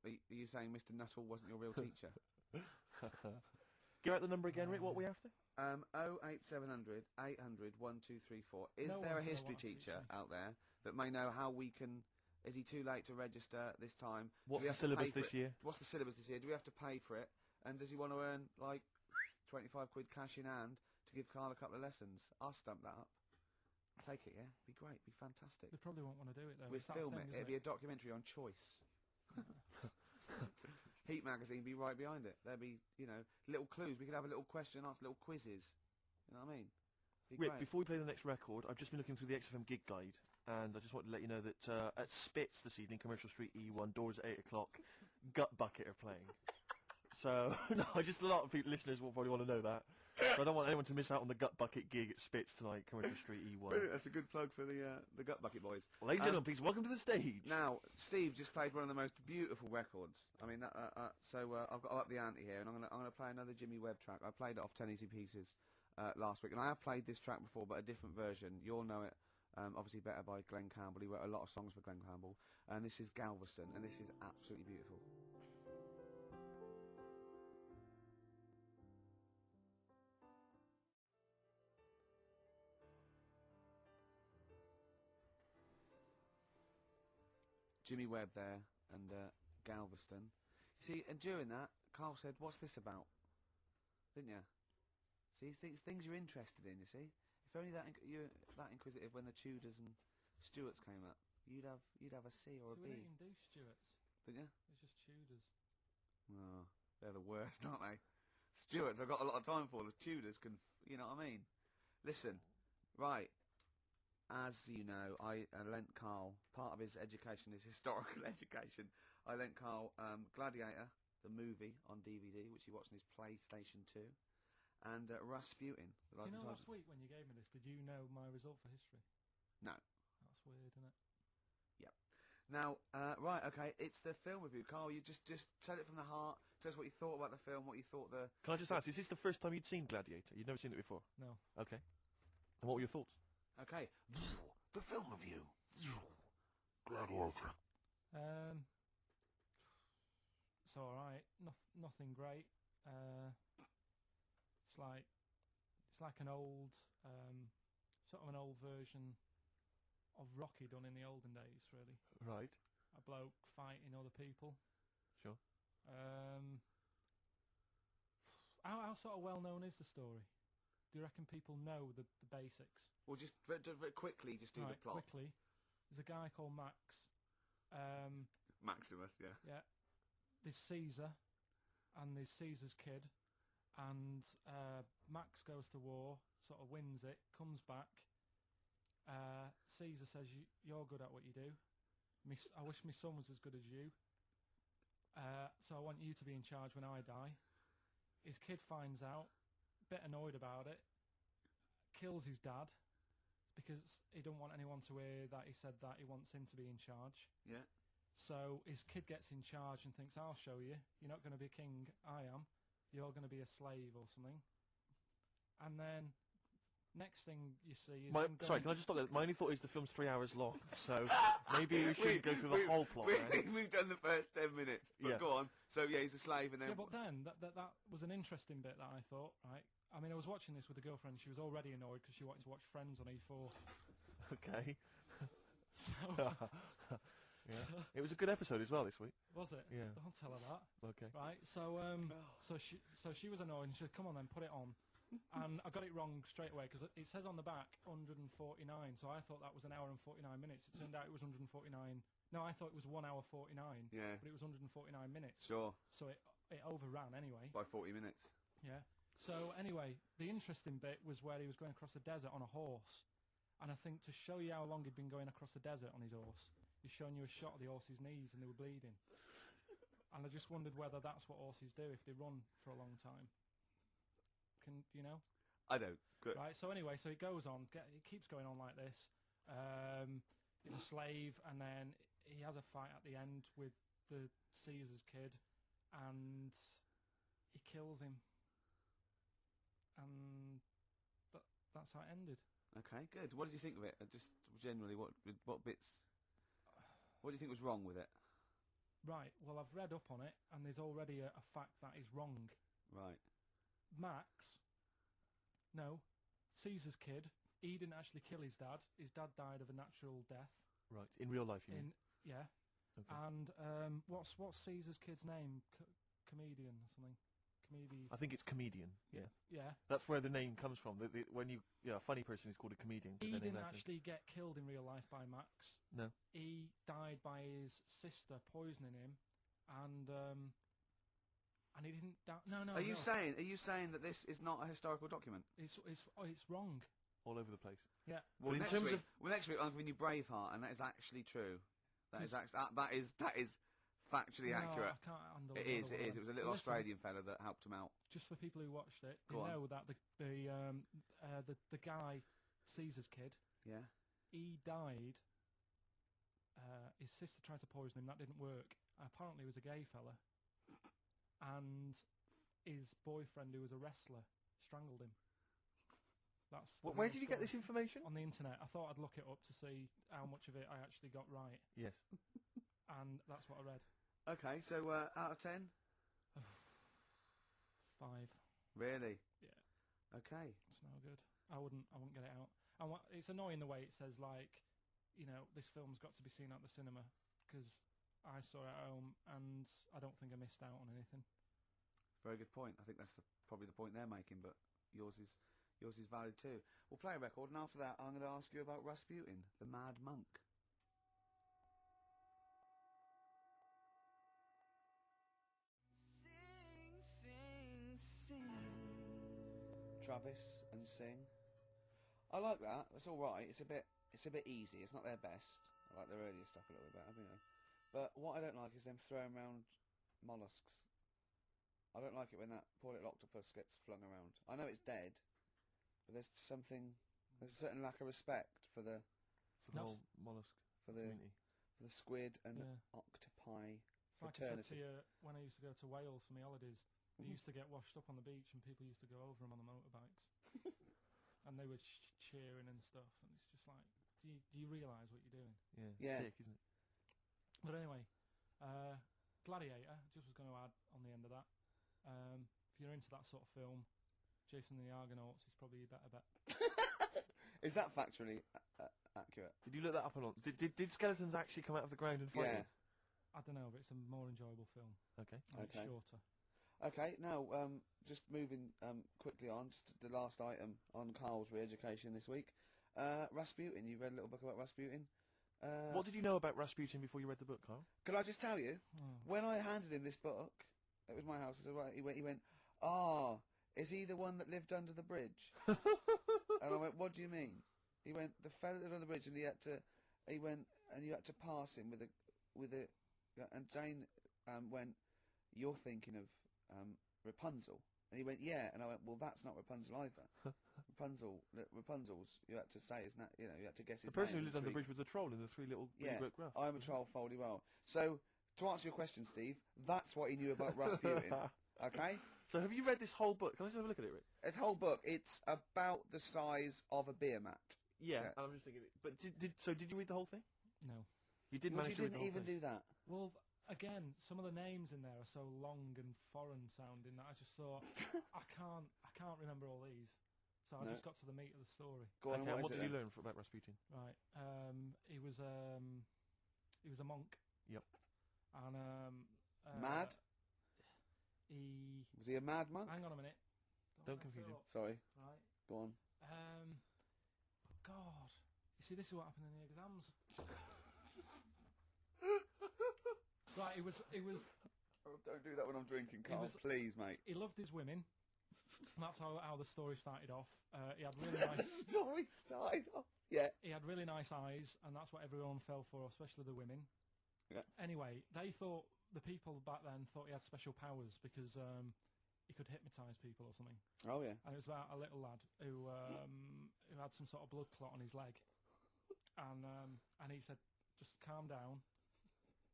are you saying Mr. Nuttall wasn't your real teacher? Give out the number again, Rick. What we after? 08700 800 1234. Is there a history teacher out there that may know how we can? Is he too late to register this time? What's the syllabus this year? What's the syllabus this year? Do we have to pay for it? And does he want to earn like 25 quid cash in hand to give Carl a couple of lessons? I'll stump that up. Take it, yeah? Be great, be fantastic. They probably won't want to do it though. We'd film it. It'd be a documentary on choice. Heat magazine be right behind it. There'd be, you know, little clues. We could have a little question and answer, little quizzes. You know what I mean? Rick, before we play the next record, I've just been looking through the XFM gig guide, and I just wanted to let you know that at Spitz this evening, Commercial Street E1, doors at 8 o'clock, Gut Bucket are playing. So, no, just a lot of listeners will probably want to know that. So I don't want anyone to miss out on the Gut Bucket gig at Spitz tonight, Commercial Street E1. Brilliant, that's a good plug for the Gut Bucket boys. Ladies and gentlemen, please welcome to the stage. Now, Steve just played one of the most beautiful records. I mean, so I've got to up the ante here, and I'm gonna play another Jimmy Webb track. I played it off 10 Easy Pieces last week, and I have played this track before, but a different version. You'll know it. Obviously better by Glenn Campbell. He wrote a lot of songs for Glenn Campbell, and this is Galveston, and this is absolutely beautiful. Jimmy Webb there, and Galveston. You see, and during that, Carl said, "What's this about?" Didn't you? See, it's things you're interested in, you see? If only you're that inquisitive when the Tudors and Stuarts came up, you'd have a C or a B. So we didn't even do Stuarts. Didn't you? It's just Tudors. Oh, they're the worst, aren't they? Stuarts, I've got a lot of time for. The Tudors can, you know what I mean? Listen, right. As you know, I lent Carl, part of his education, his historical education, I lent Carl Gladiator, the movie, on DVD, which he watched on his PlayStation 2, and Rasputin. Do you know last week when you gave me this, did you know my result for history? No. That's weird, isn't it? Yep. Now, right, okay, it's the film review. Carl, you just tell it from the heart, tell us what you thought about the film, what you thought the... Can I just ask, is this the first time you'd seen Gladiator? You'd never seen it before? No. Okay. And what were your thoughts? Okay. The film review. Gladiator. It's alright. Nothing great. It's like an old, sort of an old version of Rocky done in the olden days, really. Right. A bloke fighting other people. Sure. How sort of well known is the story? Do you reckon people know the basics? Well, just very quickly, just do the plot. Quickly. There's a guy called Max. Maximus, yeah. Yeah. There's Caesar, and there's Caesar's kid, and Max goes to war, sort of wins it, comes back. Caesar says, "You're good at what you do. I wish my son was as good as you. So I want you to be in charge when I die." His kid finds out, bit annoyed about it, kills his dad because he don't want anyone to hear that he said that. He wants him to be in charge. Yeah. So his kid gets in charge and thinks, "I'll show you. You're not going to be king. I am. You're going to be a slave or something." And then next thing you see is... Sorry, can I just stop there? My only thought is the film's 3 hours long, so maybe we shouldn't go through the whole plot. We've done the first 10 minutes, but go on. So, yeah, he's a slave and then... Yeah, but then, that was an interesting bit that I thought, right? I mean, I was watching this with a girlfriend. She was already annoyed because she wanted to watch Friends on E4. Okay. So... Yeah. It was a good episode as well this week. Was it? Yeah. Don't tell her that. Okay. Right, so she was annoyed and she said, "Come on then, put it on." And I got it wrong straight away because it says on the back 149, so I thought that was an hour and 49 minutes. It turned out it was 149. No, I thought it was 1 hour 49. Yeah. But it was 149 minutes. Sure. So it overran anyway. By 40 minutes. Yeah. So anyway, the interesting bit was where he was going across the desert on a horse. And I think to show you how long he'd been going across the desert on his horse, he's showing you a shot of the horse's knees and they were bleeding. And I just wondered whether that's what horses do if they run for a long time. Do you know? I don't. Good. Right, so anyway, so it goes on, it keeps going on like this. He's a slave, and then he has a fight at the end with the Caesar's kid, and he kills him. And that's how it ended. Okay, good. What did you think of it? Just generally, what bits... What do you think was wrong with it? Right, well, I've read up on it, and there's already a fact that is wrong. Right. Caesar's kid, he didn't actually kill his dad. His dad died of a natural death. Right. In real life, you mean? Yeah. Okay. And what's Caesar's kid's name? Comedian or something? I think it's comedian. Yeah. Yeah. That's where the name comes from. When a funny person is called a comedian. 'cause He their name didn't happens- actually get killed in real life by Max. No. He died by his sister poisoning him, and he didn't die. No. Are you saying that this is not a historical document? It's wrong. All over the place. Yeah. Well, in next terms week, of- next week I'm giving you Braveheart, and that is actually true. That is 'Cause- that is factually No, accurate. I can't handle It another is. It one. is. It was a little Listen, Australian fella that helped him out. Just for people who watched it, Go on. know that the guy, Caesar's kid, Yeah. he died. His sister tried to poison him. That didn't work. Apparently, he was a gay fella, and his boyfriend, who was a wrestler, strangled him. That's the Where real did you get story. this information? On the internet. I thought I'd look it up to see how much of it I actually got right, Yes. and that's what I read. Okay. So out of 10, 5. really? Yeah. Okay. It's no good. I wouldn't get it out. And it's annoying the way it says, like, this film's got to be seen at the cinema, because I saw it at home and I don't think I missed out on anything. Very good point. I think that's probably the point they're making, but yours is valid too. We'll play a record, and after that, I'm going to ask you about Rasputin, the Mad Monk. Sing. Travis and Sing. I like that. It's all right. It's a bit easy. It's not their best. I like their earlier stuff a little bit better, But what I don't like is them throwing around mollusks. I don't like it when that poor little octopus gets flung around. I know it's dead, but there's a certain lack of respect for the whole mollusk community. for the squid and Yeah. octopi It's like I said to fraternity. you, when I used to go to Wales for my holidays, they used to get washed up on the beach and people used to go over them on the motorbikes. And they were cheering and stuff, and it's just like, do you realise what you're doing? Yeah. Sick, isn't it? But anyway, Gladiator, just was going to add on the end of that. If you're into that sort of film, Jason and the Argonauts is probably a better bet. Is that factually accurate? Did you look that up or not? Did skeletons actually come out of the ground and fight? Yeah. you? I don't know, but it's a more enjoyable film. Okay. And it's Okay. shorter. Okay, now, just moving quickly on, just the last item on Carl's re-education this week. Rasputin, you read a little book about Rasputin? What did you know about Rasputin before you read the book, Carl? Could I just tell you, when I handed him this book, it was my house, I said, right, he went, is he the one that lived under the bridge? And I went, what do you mean? He went, the fella that lived under the bridge, and you had to pass him with a, and Jane went, you're thinking of Rapunzel. And he went, yeah. And I went, well, that's not Rapunzel either. Rapunzel's, you had to say his you had to guess his The person who name. lived under the bridge was the troll in the three little Yeah, brick graph. I'm a troll, foldy well. So, to answer your question, Steve, that's what he knew about Rasputin. Okay? So have you read this whole book? Can I just have a look at it, Rick? This whole book, it's about the size of a beer mat. Yeah. Yeah. And I'm just thinking. But did you read the whole thing? No. You didn't Well, manage you to read the didn't whole even thing. do that. Well, again, some of the names in there are so long and foreign sounding that I just thought, I can't remember all these. So I No. just got to the meat of the story. Go on, Okay, what what is did it you then? learn about Rasputin? Right. He was a monk. Yep. And Mad? He. Was he a mad monk? Hang on a minute. Don't mess confuse it him. up. Sorry, Right. go on. God. You see, this is what happened in the exams. Right. It was. Oh, don't do that when I'm drinking, Carl. was- Please, mate. He loved his women. And that's how the story started off. He had really nice. Story started off. Yeah. He had really nice eyes, and that's what everyone fell for, especially the women. Yeah. Anyway, the people back then thought he had special powers because he could hypnotise people or something. Oh, yeah. And it was about a little lad who had some sort of blood clot on his leg, and he said, "Just calm down,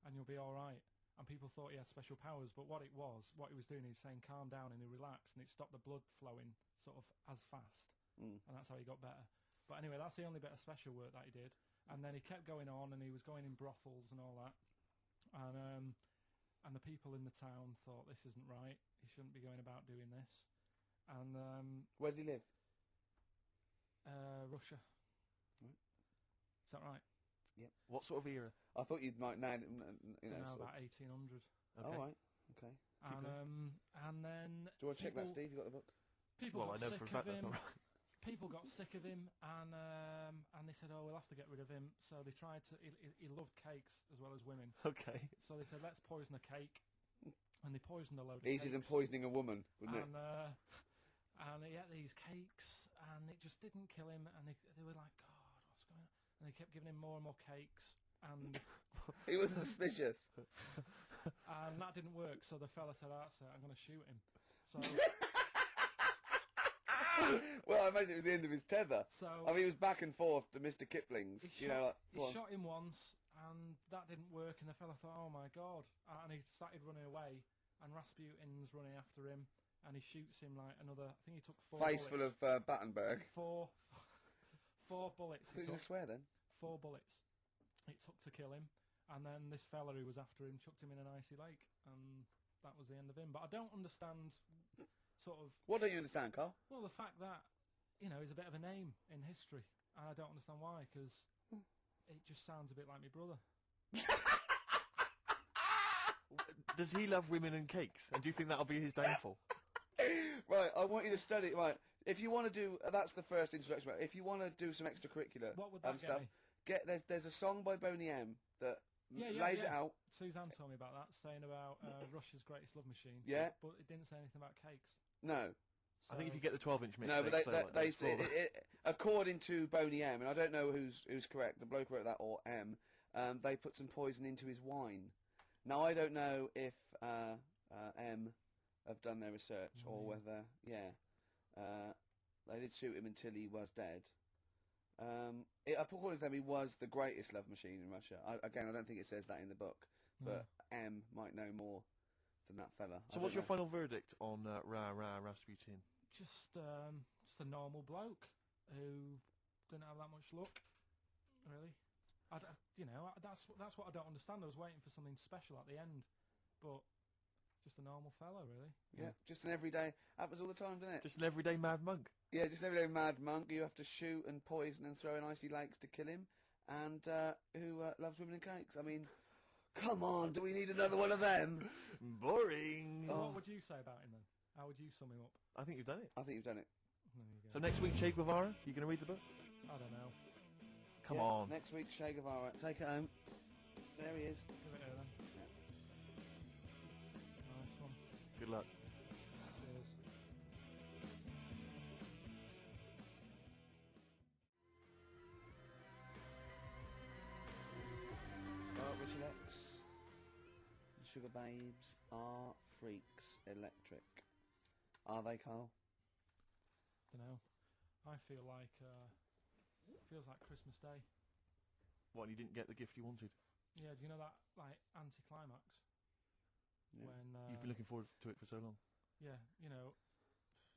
and you'll be all right." And people thought he had special powers, but what he was doing, he was saying, "Calm down," and he relaxed, and it stopped the blood flowing sort of as fast, and that's how he got better. But anyway, that's the only bit of special work that he did. And then he kept going on, and he was going in brothels and all that. And people in the town thought this isn't right. He shouldn't be going about doing this. And Where did he live? Russia. Right. Is that right? Yep. What sort of era? I thought you'd like now, About 1800. Okay. All right. Okay. And then Do you want to check that, Steve? You got the book? people Well, I got know sick for a of fact that's him. not right. People got sick of him, and they said, "Oh, we'll have to get rid of him." So they tried to. He loved cakes as well as women. Okay. So they said, "Let's poison a cake," and they poisoned a load of Easier than cakes. poisoning a woman, wouldn't it? And he ate these cakes, and it just didn't kill him. And they were like, "God, what's going on?" And they kept giving him more and more cakes, and He was suspicious. and that didn't work. So the fella said, "That's it. I'm going to shoot him." So Well, I imagine it was the end of his tether. so I mean, he was back and forth to Mr. Kipling's. he shot him once, and that didn't work. And the fella thought, "Oh my God!" And he started running away, and Rasputin's running after him, and he shoots him like another. I think he took 4 face full bullets. of Battenberg. Four bullets. Who's going to swear then? 4 bullets. It took to kill him, and then this fella who was after him chucked him in an icy lake, and that was the end of him. But I don't understand, sort of. What don't you understand, Carl? Well, the fact that he's a bit of a name in history, and I don't understand why, because it just sounds a bit like my brother. Does he love women and cakes? And do you think that'll be his downfall? Right, I want you to study. Right, if you want to do, that's the first introduction. Right, if you want to do some extracurricular, What would that stuff, get me? there's a song by Boney M that Yeah, lays it out. Suzanne told me about that, saying about Russia's greatest love machine. Yeah. But it didn't say anything about cakes. No, I think if you get the 12-inch mix, no, but they say Explorer. according to Boney M, and I don't know who's correct, the bloke who wrote that or M. They put some poison into his wine. Now I don't know if M have done their research or whether they did shoot him until he was dead. According to them, he was the greatest love machine in Russia. I don't think it says that in the book, but M might know more than that fella. So what's your final verdict on Rasputin? Just a normal bloke who didn't have that much luck, really. That's what I don't understand. I was waiting for something special at the end, but just a normal fella, really. Yeah, just an everyday. Happens all the time, doesn't it? Just an everyday mad monk. Yeah, just an everyday mad monk. You have to shoot and poison and throw in icy lakes to kill him, and who loves women and cakes. I mean, come on, do we need another one of them? Boring. So what would you say about him then? How would you sum him up? I think you've done it. I think you've done it. There you go. So next week, Che Guevara, you going to read the book? I don't know. Come Yeah, on. Next week, Che Guevara. Take it home. There he is. Give it here then. Nice one. Good luck. Cheers. Richard X. The Sugar Babes are freaks electric. Are they, Carl? Don't know. I feel like feels like Christmas Day. What, you didn't get the gift you wanted? Yeah, do you know that like anticlimax? Yeah. When You've been looking forward to it for so long. yeah,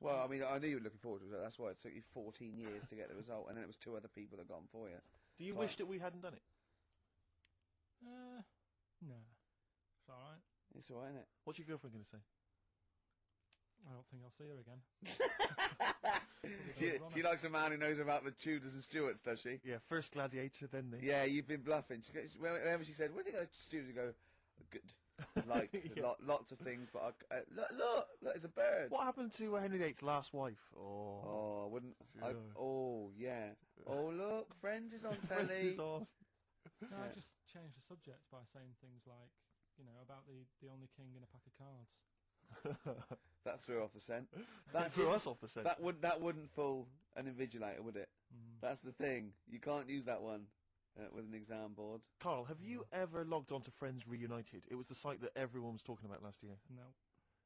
Well, I mean, I knew you were looking forward to it. That's why it took you 14 years to get the result, and then it was 2 other people that got them for you. Do you So wish that we hadn't done it? no, it's all right. It's all right, isn't it? What's your girlfriend going to say? I don't think I'll see her again. She likes a man who knows about the Tudors and Stuarts, does she? Yeah, first Gladiator, then the... Yeah, you've been bluffing. Whenever she said, "Where did you go to Studios?" You go, "Good." Like Yeah. lots of things, but look, it's a bird. What happened to Henry VIII's last wife? Oh, I wouldn't. Sure. Oh, yeah. Oh, look, Friends is on Friends telly. is on. No, Yeah. I just changed the subject by saying things like, about the only king in a pack of cards. That threw off the scent. That threw us off the scent. That wouldn't fool an invigilator, would it? That's the thing. You can't use that one with an exam board. Carl, have you ever logged on to Friends Reunited? It was the site that everyone was talking about last year. No,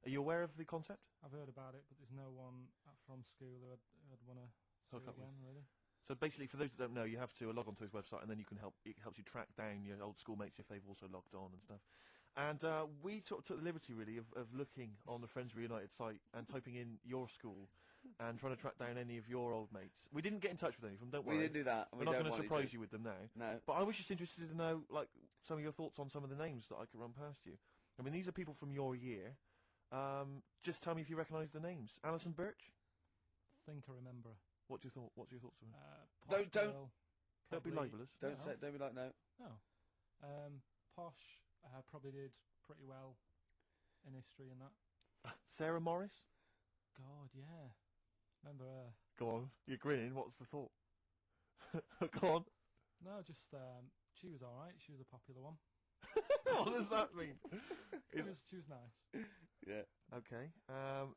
Are you aware of the concept? I've heard about it, but there's no one from school who'd want to see Hook it up with. again, really. So basically, for those that don't know, you have to log onto his website, and then you can it helps you track down your old schoolmates if they've also logged on and stuff. And we took the liberty, really, of looking on the Friends Reunited site and typing in your school and trying to track down any of your old mates. We didn't get in touch with any of them, don't worry. We didn't do that. And We're not going to surprise you with them now. No. But I was just interested to know, like, some of your thoughts on some of the names that I could run past you. I mean, these are people from your year. Just tell me if you recognise the names. Alison Birch. Think I remember her. What's your thoughts on her? Posh Don't- girl, Don't be probably- libellous. Don't No. say. Don't be like no. No. Posh probably did pretty well in history and that. Sarah Morris. God, yeah. Remember her? Go on. You're grinning. What's the thought? Go on. No, just she was all right. She was a popular one. What does that mean? She was nice. Yeah. Okay.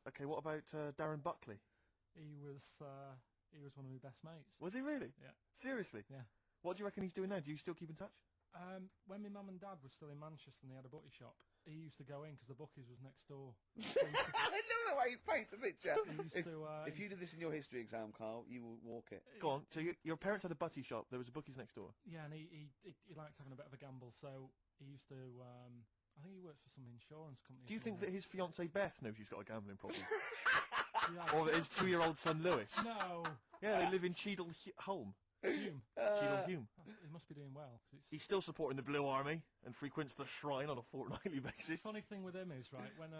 Okay. What about Darren Buckley? He was one of my best mates. Was he really? Yeah. Seriously? Yeah. What do you reckon he's doing now? Do you still keep in touch? When my mum and dad were still in Manchester and they had a butty shop, he used to go in because the Buckies was next door. I love the way you paint a picture. He used to, If you did this in your history exam, Carl, you will walk it. Go on. So your parents had a butty shop. There was a bookies next door. Yeah, and he liked having a bit of a gamble, so he used to. I think he works for some insurance company. Do you think that his fiancée Beth knows he's got a gambling problem? Yeah, Or that his 2-year-old son Lewis? no, Yeah, they live in Cheadle Home. Hume. Cheadle Hume. He must be doing well. 'Cause He's still supporting the Blue Army and frequents the shrine on a fortnightly the basis. funny thing with him is, right, when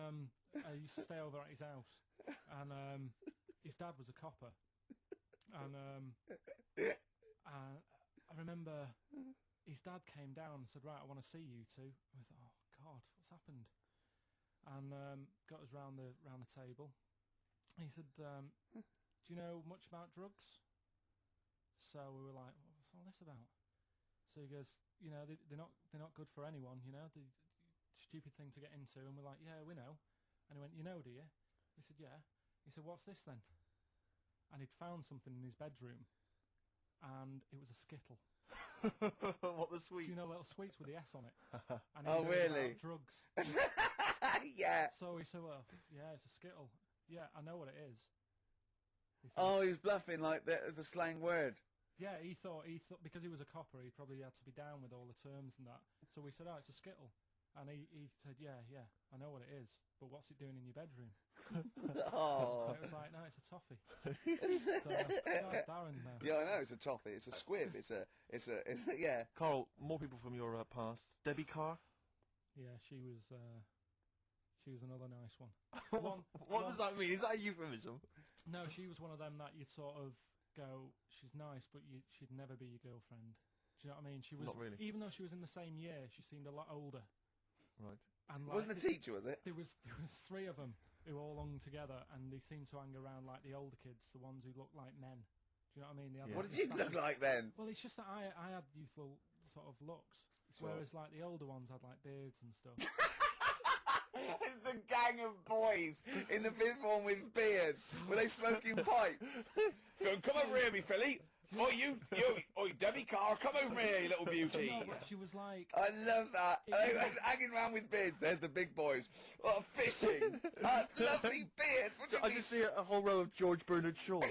I used to stay over at his house, and his dad was a copper, and I remember his dad came down and said, "Right, I want to see you two." I thought, "Oh God, what's happened?" And got us round the table. He said, "Do you know much about drugs?" So we were like, "What's all this about?" So he goes, "You know, they're not good for anyone. You know, the stupid thing to get into." And we're like, "Yeah, we know." And he went, "You know, do you?" We said, "Yeah." He said, "What's this then?" And he'd found something in his bedroom, and it was a Skittle. What the Do sweet? you know little sweets with the S on it? And Oh, he'd heard really? about drugs. Yeah. So he said, "Well, yeah, it's a Skittle. Yeah, I know what it is." He said, Oh, he was bluffing like that as a slang word. yeah, he thought because he was a copper, he probably had to be down with all the terms and that. So we said, "Oh, it's a Skittle," and he said, "Yeah, I know what it is, but what's it doing in your bedroom?" Oh. And it was like, "No, it's a toffee." So, God, Darren, now. Yeah, I know. It's a toffee. It's a squib. It's a. Yeah. Carl, more people from your past. Debbie Carr. Yeah, she was another nice one. What does that mean? Is that a euphemism? No, she was one of them that you'd sort of go, she's nice, but she'd never be your girlfriend. Do you know what I mean? She was, Not really. even though she was in the same year, she seemed a lot older. Right. And It wasn't a teacher, was it? There was 3 of them who all hung together, and they seemed to hang around like the older kids, the ones who looked like men. Do you know what I mean? They had Yeah. What like did you the look statues. like then? Well, it's just that I had youthful sort of looks, Sure. whereas like the older ones had like beards and stuff. It's the gang of boys in the 5th form with beards. Were they smoking pipes? Going, come over here, me filly. Oh, you, Debbie Carr, come over here, you little beauty. No, but she was like, I love that. They were hanging around with beards. There's the big boys. Oh, fishing. That's lovely beards. What do you I mean? just see a whole row of George Bernard Shaws.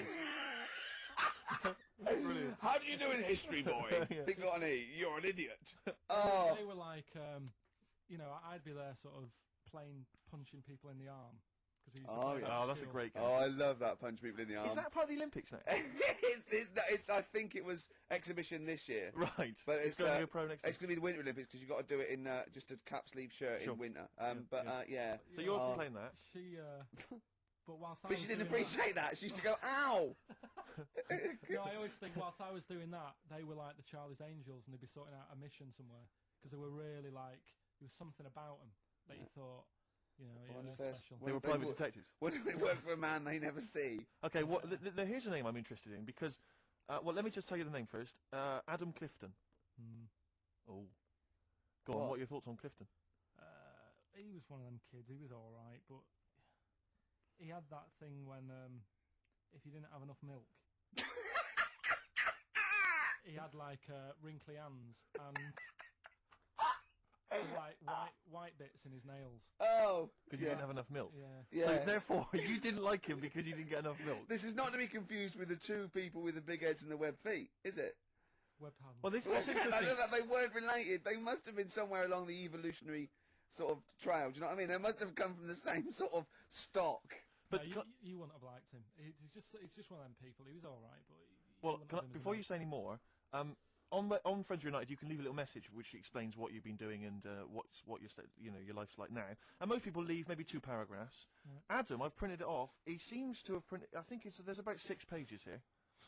Brilliant. How do you do in history, boy? Yeah. Think got an E. You're an idiot. Oh. they were like, I'd be there sort of playing punching people in the arm. Cause we used to Oh, play yeah. that Oh, that's a skill. great game. Oh, I love that punch people in the arm. Is that part of the Olympics now? it's, I think it was exhibition this year. Right. But it's going to be a pro next It's year. going to be the Winter Olympics because you've got to do it in just a cap sleeve shirt Sure. in winter. Yeah. Yeah. So you're Oh. playing that. She, but whilst I But was she didn't doing appreciate that. She used to go, ow! No, I always think whilst I was doing that, they were like the Charlie's Angels, and they'd be sorting out a mission somewhere because they were really like there was something about them that you thought, yeah, they're Manifest. special. They were They private were- detectives. What do they work for a man they never see? Okay, well, here's a name I'm interested in because, well, let me just tell you the name first. Adam Clifton. Oh. Go on, What? what are your thoughts on Clifton? He was one of them kids. He was all right, but he had that thing when if you didn't have enough milk, he had like wrinkly hands and like white bits in his nails. Oh! Because you didn't have enough milk. Yeah. So Yeah. therefore, you didn't like him because you didn't get enough milk. This is not to be confused with the 2 people with the big heads and the web feet, is it? Webbed hands. Well, this I what's know interesting. that they weren't related. They must have been somewhere along the evolutionary sort of trail. Do you know what I mean? They must have come from the same sort of stock. But no, can- you wouldn't have liked him. He's just one of them people. He was all right, but well, wouldn't have him as before a you say any more, on Friends United, you can leave a little message which explains what you've been doing and what your life's like now. And most people leave maybe 2 paragraphs. Right. Adam, I've printed it off. He seems to have printed. I think there's about 6 pages here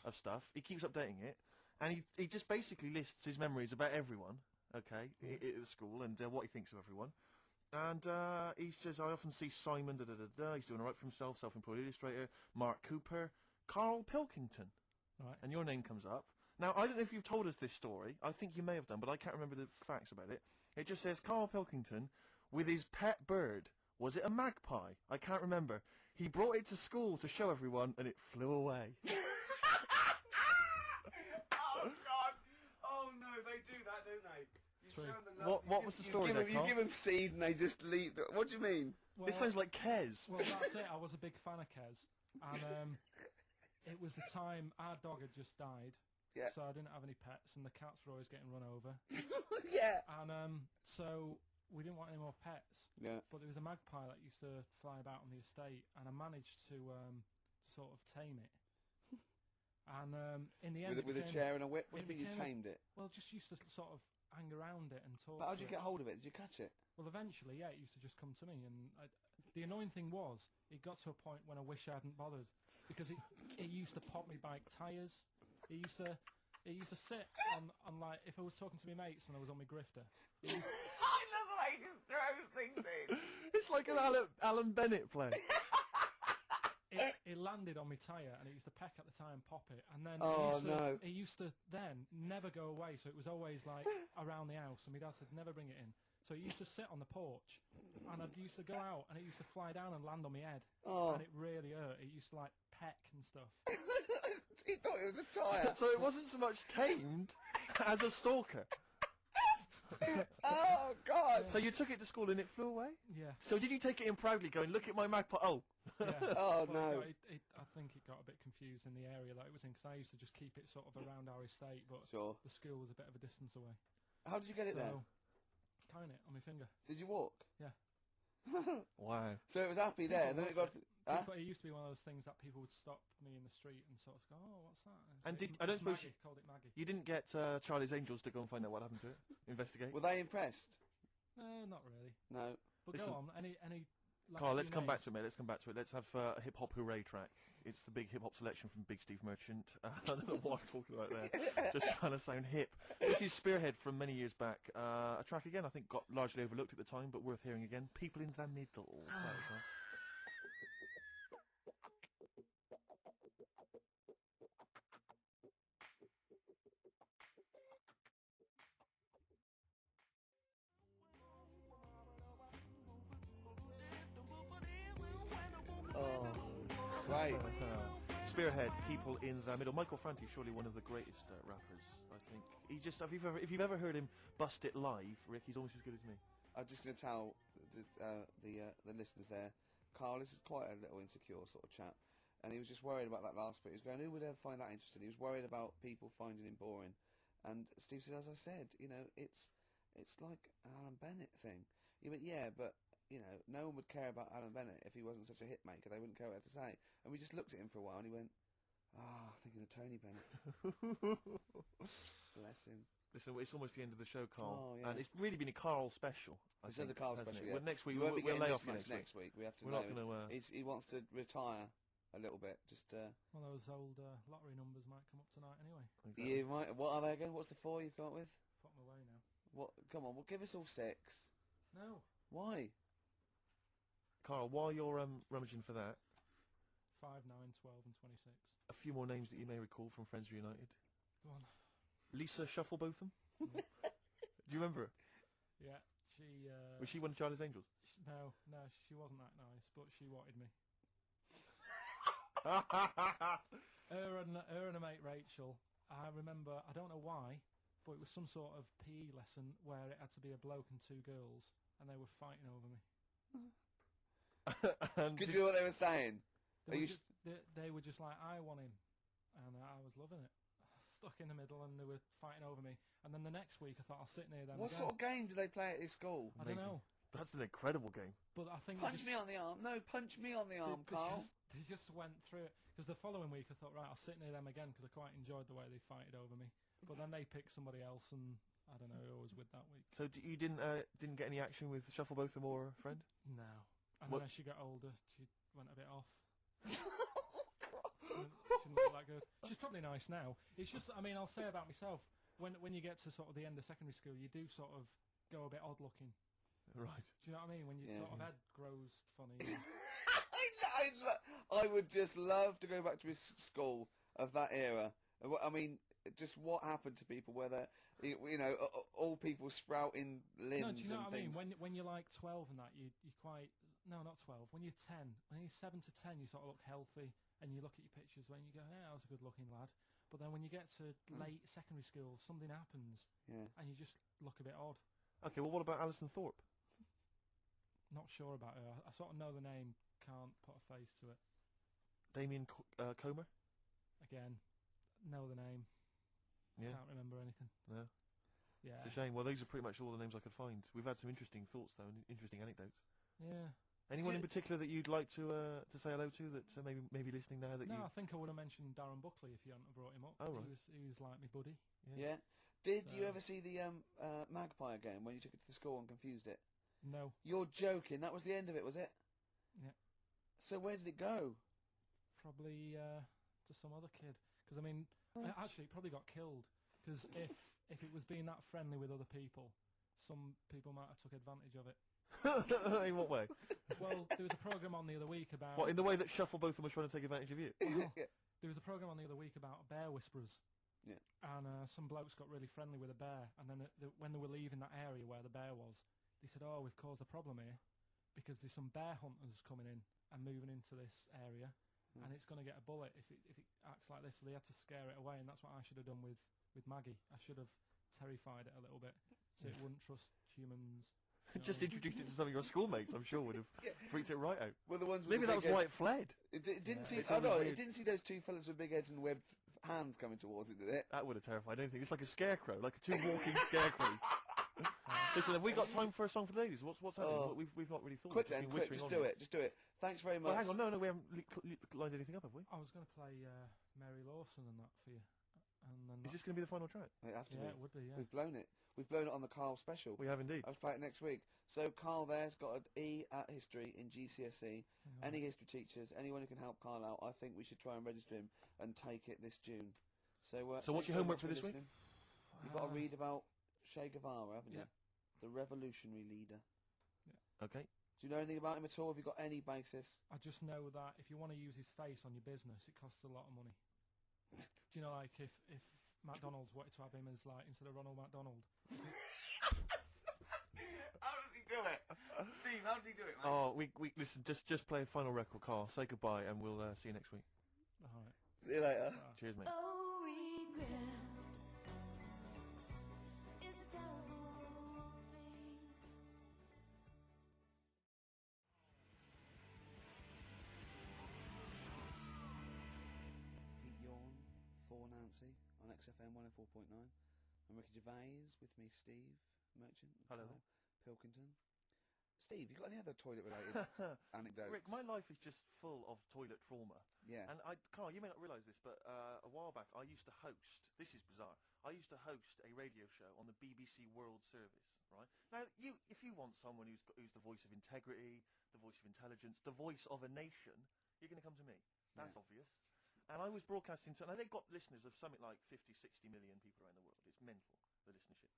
of stuff. He keeps updating it, and he just basically lists his memories about everyone. Okay, at the school and what he thinks of everyone. And he says, I often see Simon, he's doing all right for himself, self-employed illustrator, Mark Cooper, Carl Pilkington. Right. And your name comes up. Now, I don't know if you've told us this story. I think you may have done, but I can't remember the facts about it. It just says, Carl Pilkington, with his pet bird. Was it a magpie? I can't remember. He brought it to school to show everyone, and it flew away. Oh, God. Oh, no, they do that, don't they? What was the story there, You give them seed and they just leave. What do you mean? Well, this sounds like Kez. Well, that's it. I was a big fan of Kez. And it was the time our dog had just died. Yeah. So I didn't have any pets, and the cats were always getting run over. Yeah. And so we didn't want any more pets. Yeah. But there was a magpie that used to fly about on the estate, and I managed to sort of tame it. And in the end, with a chair and a whip. What do you mean you tamed it? Well, just used to sort of hang around it and talk. But how did you get hold of it? Did you catch it? Well, eventually, yeah, it used to just come to me. And the annoying thing was, it got to a point when I wish I hadn't bothered, because it used to pop me bike tyres. It used to sit on like, if I was talking to my mates and I was on my grifter. I love the way he just throws things in. It's like an Alan Bennett play. It landed on my tyre, and it used to peck at the tyre and pop it, and then it used to then never go away, so it was always like around the house, and my dad said never bring it in. So it used to sit on the porch, and I used to go out, and it used to fly down and land on my head, and it really hurt. It used to like peck and stuff. He thought it was a tyre. So it wasn't so much tamed as a stalker. Oh, God. So you took it to school and it flew away? Yeah. So did you take it in proudly going, look at my magpie? Oh. Yeah. Oh, no. I think it got a bit confused in the area that it was in, because I used to just keep it sort of around our estate, but the school was a bit of a distance away. How did you get it there? Carrying it on my finger. Did you walk? Yeah. Wow. So it was happy there, and then it got... But it used to be one of those things that people would stop me in the street and sort of go, oh, what's that? And I don't suppose called it Maggie. You didn't get Charlie's Angels to go and find out what happened to it? Investigate? Were they impressed? Not really. No. But go on, any Carl, let's come back to it, mate. Let's come back to it. Let's have a hip-hop hooray track. It's the big hip-hop selection from Big Steve Merchant. I don't know what I'm talking about there. Just trying to sound hip. This is Spearhead from many years back. A track, again, I think got largely overlooked at the time, but worth hearing again. People in the Middle. Right. Spearhead, People in the Middle. Michael Franti, surely one of the greatest rappers, I think. If you've ever heard him bust it live, Rick, he's almost as good as me. I'm just going to tell the listeners there, Carl, this is quite a little insecure sort of chap, and he was just worried about that last bit. He was going, who would ever find that interesting? He was worried about people finding him boring. And Steve said, as I said, it's like an Alan Bennett thing. He went, yeah, but... no one would care about Alan Bennett if he wasn't such a hit maker. They wouldn't care what to say. And we just looked at him for a while, and he went, thinking of Tony Bennett. Bless him. Listen, it's almost the end of the show, Carl. Oh, yeah. And it's really been a Carl special. This is a Carl special, yeah. Well, next week, we'll lay off next week. We have to We're not going to... He wants to retire a little bit. Just. Well, those old lottery numbers might come up tonight anyway. Exactly. You might. What are they again? What's the 4 you've come up with? Put them away now. What? Come on, well, give us all 6. No. Why? Carl, while you're rummaging for that... 5, 9, 12 and 26. A few more names that you may recall from Friends Reunited. Go on. Lisa Shufflebotham? Do you remember her? Yeah, she... Was she one of Charlie's Angels? No, she wasn't that nice, but she wanted me. her and a mate Rachel, I remember, I don't know why, but it was some sort of PE lesson where it had to be a bloke and 2 girls, and they were fighting over me. Could you hear what they were saying? They were just like, I want him, and I was loving it. Stuck in the middle, and they were fighting over me. And then the next week, I thought I'll sit near them. What sort of game do they play at this school? I don't know. That's an incredible game. But I think punch me on the arm. No, punch me on the arm, Carl. They just went through it. Because the following week, I thought, right, I'll sit near them again because I quite enjoyed the way they fighted over me. But then they pick somebody else, and I don't know who I was with that week. So you didn't get any action with Shuffle Botham or a friend? No. And What- then as she got older, she went a bit off. She didn't look that good. She's probably nice now. It's just, I mean, I'll say about myself, when you get to sort of the end of secondary school, you do sort of go a bit odd looking. Right. Do you know what I mean? When your Yeah. sort of head grows funny. I would just love to go back to his school of that era. I mean, just what happened to people, whether, you know, all people sprouting limbs No, do you know and what I mean? things. When you're like 12 and that, you're quite... No, not 12. When you're 10, when you're 7 to 10, you sort of look healthy, and you look at your pictures when you go, yeah, I was a good-looking lad. But then when you get to late secondary school, something happens, Yeah. and you just look a bit odd. Okay, well, what about Alison Thorpe? Not sure about her. I sort of know the name, can't put a face to it. Damien Comer? Again, know the name, Yeah. can't remember anything. No. Yeah. It's a shame. Well, those are pretty much all the names I could find. We've had some interesting thoughts, though, and interesting anecdotes. Yeah. Anyone in Yeah. particular that you'd like to say hello to that maybe listening now that No, you... I think I would have mentioned Darren Buckley if you hadn't have brought him up. Oh, right. He was like my buddy. Yeah. Did you So- ever see the Magpie game when you took it to the school and confused it? No. You're joking. That was the end of it, was it? Yeah. So where did it go? Probably to some other kid. Because, I mean, actually, it probably got killed. Because if it was being that friendly with other people, some people might have took advantage of it. In what way? Well, there was a programme on the other week about... What, in the way that Shuffle Botham was trying to take advantage of you? Well, Yeah. there was a programme on the other week about bear whisperers. Yeah. And some blokes got really friendly with a bear. And then when they were leaving that area where the bear was, they said, oh, we've caused a problem here because there's some bear hunters coming in and moving into this area. Hmm. And it's going to get a bullet if it acts like this. So they had to scare it away. And that's what I should have done with Maggie. I should have terrified it a little bit so it wouldn't trust humans. You know Just what I mean? introduced it to some of your schoolmates, I'm sure, would have freaked it right out. Well, the ones with Maybe the that was big why heads. it fled. It didn't Yeah. see. It's Oh only no, weird. it didn't see those two fellas with big heads and webbed hands coming towards it, did it? That would have terrified anything. It's like a scarecrow, like two walking scarecrows. Listen, have we got time for a song for the ladies? What's happening? Oh. We've not really thought. Quick We've then, been quick, wittering just on do here. it, just do it. Thanks very Well, much. hang on, no, we haven't lined anything up, have we? I was going to play Mary Lawson and that for you. And then Is this going to be the final track? It has to yeah, be. it would be, yeah. We've blown it. We've blown it on the Carl special. We have indeed. I was playing it next week. So Carl there's got an E at history in GCSE. Hang on. Any history teachers, anyone who can help Carl out, I think we should try and register him and take it this June. So So what's thanks your very homework much for this week? listening. You've got to Uh, read about Che Guevara, haven't yeah. you? The revolutionary leader. Okay. Do you know anything about him at all? Have you got any basis? I just know that if you want to use his face on your business, it costs a lot of money. Do you know, like, if McDonald's wanted to have him as, like, instead of Ronald McDonald? How does he do it? Steve, how does he do it, mate? Oh, we listen. Just play a final record, Carl. Say goodbye, and we'll see you next week. All right. See you later. Cheers, mate. Oh, regret is a terrible thing. Pete Yawn for Nancy on XFM 104.9. I'm Ricky Gervais, with me Steve Merchant. and Hello Carl Pilkington. Steve, you got any other toilet related anecdotes? Rick, my life is just full of toilet trauma. Yeah. And Carl, you may not realise this, but a while back I used to host. This is bizarre. I used to host a radio show on the BBC World Service. Right now, if you want someone who's the voice of integrity, the voice of intelligence, the voice of a nation, you're going to come to me. That's obvious. And I was broadcasting to, and they've got listeners of something like 50, 60 million people around the world. It's mental, the listenership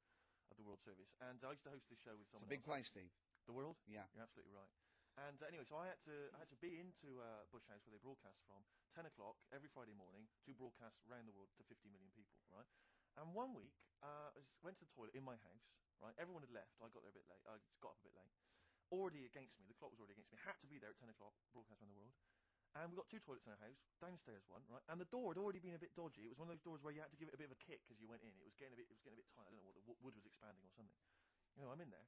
of the World Service. And I used to host this show with It's someone a big else. place, Steve. The world? Yeah. You're absolutely right. And anyway, so I had to be into Bush House where they broadcast from 10 o'clock every Friday morning to broadcast around the world to 50 million people, right? And one week, I went to the toilet in my house, right? Everyone had left. I got there a bit late. I got up a bit late. Already against me. The clock was already against me. Had to be there at 10 o'clock, broadcast around the world. And we got two toilets in our house, downstairs one, right? And the door had already been a bit dodgy. It was one of those doors where you had to give it a bit of a kick as you went in. It was getting a bit tight. I don't know what the wood was expanding or something. You know, I'm in there.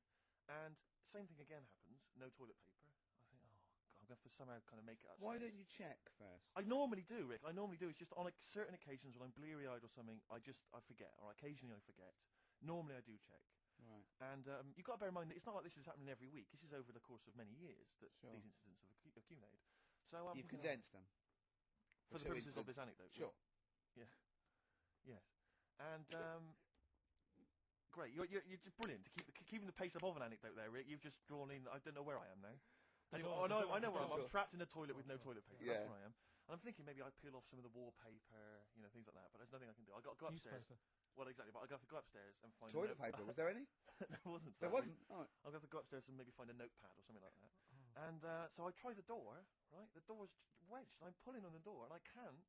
And same thing again happens. No toilet paper. I think, oh, God, I'm going to have to somehow kind of make it upstairs. Why don't you check first? I normally do, Rick. I normally do. It's just on certain occasions when I'm bleary-eyed or something, I forget, or occasionally I forget. Normally I do check. Right. And you've got to bear in mind that it's not like this is happening every week. This is over the course of many years that Sure. these incidents have accumulated. So You've condensed them. for the two purposes of this incidents. anecdote. Sure. Yeah. Yes. And great, you're just brilliant to keeping the pace up of an anecdote there, Rick. You've just drawn in. I don't know where I am now. Anyway, door, I know the where I am. door. I'm trapped in a toilet with no toilet paper. That's Yeah. where I am. And I'm thinking maybe I peel off some of the wallpaper, things like that. But there's nothing I can do. I got to go upstairs. Newspaper. Well, exactly. But I got to go upstairs and find Toilet a note- paper, was there any? There wasn't. There sadly. wasn't? Oh. I'll have to go upstairs and maybe find a notepad or something like that. Oh. And so I try the door, right? The door's wedged. And I'm pulling on the door, and I can't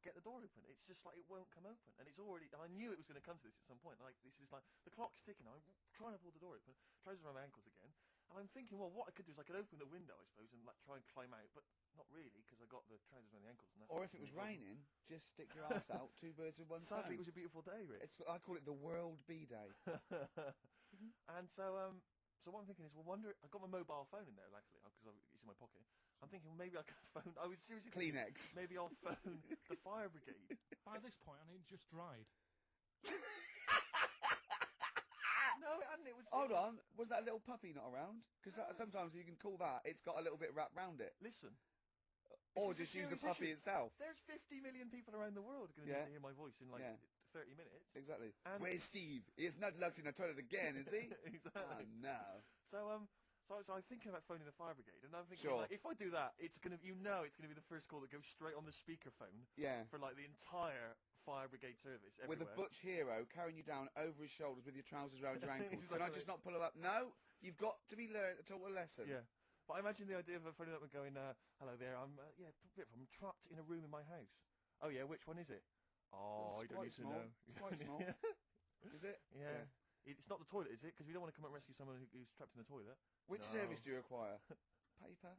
get the door open. It's just like it won't come open. And it's already... I knew it was going to come to this at some point. Like, this is like... The clock's ticking. I'm trying to pull the door open. Trousers around my ankles again. And I'm thinking, well, what I could do is I could open the window, I suppose, and like try and climb out. But not really, because I got the trousers around the ankles. And that's Or if it was raining, just stick your ass out, 2 birds with 1 stone. Sadly, it was a beautiful day, Rick. I call it the World Bee Day. And so what I'm thinking is, well, I got my mobile phone in there, luckily, because it's in my pocket. I'm thinking, well, maybe I could phone... I was seriously thinking, Kleenex. maybe I'll phone the fire brigade. By this point, I need just dried. No, it hadn't. It was... Hold on, was that little puppy not around? Because sometimes you can call that, it's got a little bit wrapped round it. Listen. Or This is just a use the serious puppy issue. itself. There's 50 million people around the world going to Yeah. need to hear my voice in like Yeah. 30 minutes. Exactly. And- Where's Steve? He's not locked in the toilet again, is he? Exactly. Oh, no. So I'm thinking about phoning the fire brigade, and I'm thinking, Sure. like, if I do that, it's gonna, it's gonna be the first call that goes straight on the speakerphone Yeah. for like the entire fire brigade service With a everywhere. butch hero carrying you down over his shoulders with your trousers around your ankles. Can I Exactly. just not pull him up? No, you've got to be learned to a lesson. Yeah. But I imagine the idea of phoning up and going, hello there, I'm trapped in a room in my house. Oh yeah, which one is it? Oh, I It's don't quite need small. to know. It's quite small. Is it? Yeah. It's not the toilet, is it? Because we don't want to come and rescue someone who's trapped in the toilet. Which No. service do you require? Paper?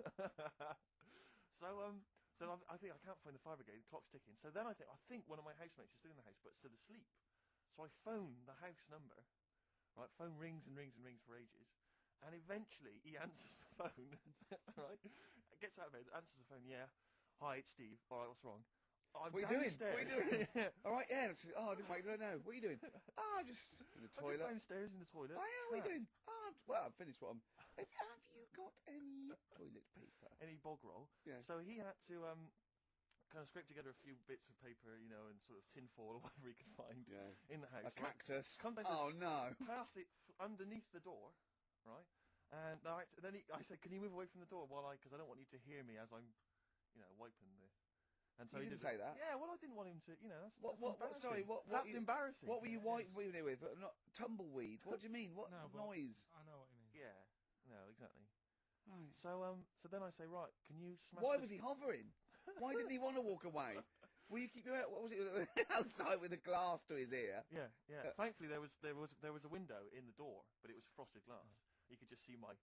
So I think I can't find the fire brigade. The clock's ticking. So then I think one of my housemates is still in the house, but still asleep. So I phone the house number. Right, phone rings and rings and rings for ages, and eventually he answers the phone. Right, gets out of bed, answers the phone. Yeah, hi, it's Steve. All right, what's wrong? I'm What are you doing? downstairs. What are you doing? Yeah. All right, yeah. I didn't wait. No. What are you doing? Just in the I'm just toilet. downstairs in the toilet. Oh, yeah, what are you trapped. doing? Well, I've finished what I'm... Have you got any toilet paper? Any bog roll. Yeah. So he had to kind of scrape together a few bits of paper, and sort of tinfoil or whatever he could find Yeah. in the house. A cactus. Come down Oh, no. pass it underneath the door, right? And then I said, "Can you move away from the door because I don't want you to hear me as I'm, wiping the." And so You he didn't did say that. Yeah, well, I didn't want him to. That's embarrassing. Sorry, That's embarrassing. What were you Yeah, it is. wiping with? Not tumbleweed. What do you mean? What No, but noise? I know what you mean. Yeah, no, exactly. Right. So then I say, right, can you smash? Why this- was he hovering? Why didn't he want to walk away? Will you keep your what was it outside with a glass to his ear? Yeah. Thankfully, there was a window in the door, but it was frosted glass. You could just see my